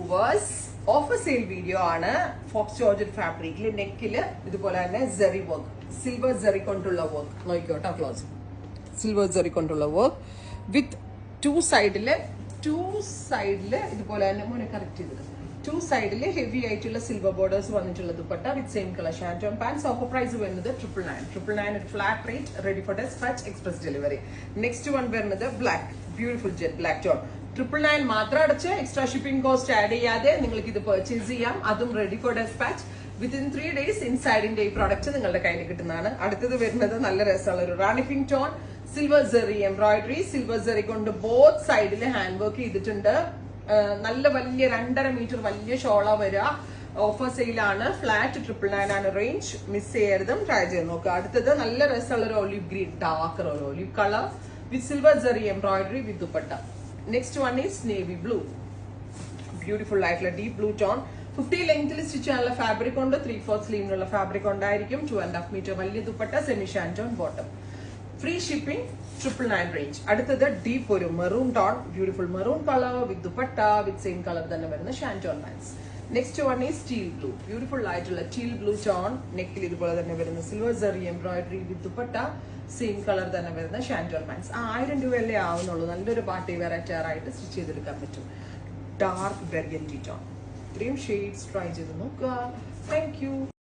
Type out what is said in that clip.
Viewers, offer sale video ആണ്. Fox georgette ഫാബ്രിക്കില് നെക്കില് ഇതുപോലെ തന്നെ സെറി വർക്ക്, സിൽവർ സെറി കൊണ്ടുള്ള വർക്ക് നോക്കിക്കോട്ടോ. ക്ലോസ് സിൽവർ സെറി കൊണ്ടുള്ള വർക്ക് വിത്ത് ടു സൈഡില് ഇതുപോലെ തന്നെ മോനെ കറക്റ്റ് ചെയ്തത്. ടു സൈഡില് ഹെവി ആയിട്ടുള്ള സിൽവർ ബോർഡേഴ്സ് വന്നിട്ടുള്ള dupatta with same colour shantoon pants. Offer price വരുന്നത് 999 ഒരു flat rate, ready for despatch, express delivery. Next one വരുന്നത് black, beautiful jet black tone. 999 മാത്രം അടച്ച് എക്സ്ട്രാ ഷിപ്പിംഗ് കോസ്റ്റ് ആഡ് ചെയ്യാതെ നിങ്ങൾക്ക് ഇത് പർച്ചേസ് ചെയ്യാം. അതും ready for despatch. Within 3 days ഇൻസൈഡിന്റെ ഈ പ്രോഡക്റ്റ് നിങ്ങളുടെ കയ്യിൽ കിട്ടുന്നതാണ്. അടുത്തത് വരുന്നത് നല്ല രസമുള്ള ഒരു rani pink tone, silver zari embroidery, silver zari കൊണ്ട് ബോത്ത് സൈഡിൽ ഹാൻഡ് വർക്ക് ചെയ്തിട്ടുണ്ട്. നല്ല വലിയ 2.5 മീറ്റർ വലിയ ഷോള വരിക. ഓഫർ സെയിലാണ്. ഫ്ലാറ്റ് 999 ആണ് റേഞ്ച്. മിസ് ചെയ്യരുതും, ട്രൈ ചെയ്ത് നോക്കുക. അടുത്തത് നല്ല രസമുള്ള ഒരു ഒലിവ് ഗ്രീൻ, ഡാർക്കർ ഒരു olive colour with silver zari embroidery with dupatta. Next one is navy blue, beautiful ആയിട്ടുള്ള ഡീപ് ബ്ലൂ ടോൺ. 50 ലെങ്ത്തിൽ സ്റ്റിച്ച് ചെയ്യാനുള്ള ഫാബ്രിക് ഉണ്ട്. 3/4 സ്ലീവിനുള്ള ഫാബ്രിക് ഉണ്ടായിരിക്കും. 2.5 മീറ്റർ വലിയ dupatta, semi shantoon bottom. Free shipping, 999 range. അടുത്തത് ഡീപ്പ് ഒരു maroon tone, beautiful maroon colour with dupatta with same colour തന്നെ വരുന്ന shantoon pants. Next one is teal blue, beautiful ആയിട്ടുള്ള ടീൽ ബ്ലൂ ടോൺ. നെക്കിൽ ഇതുപോലെ തന്നെ വരുന്ന silver zari embroidery with dupatta, same colour തന്നെ വരുന്ന ഷാൻറ്റോൺ പാൻസ്. 1000 രൂപയല്ലേ ആവുന്നുള്ളൂ. നല്ലൊരു പാർട്ടി വെയർ ആയിട്ട് സ്റ്റിച്ച് ചെയ്തെടുക്കാൻ പറ്റും. Dark burgundy tone. ഇത്രയും ഷെയ്ഡ്സ് ട്രൈ ചെയ്ത് നോക്കുക. Thank you.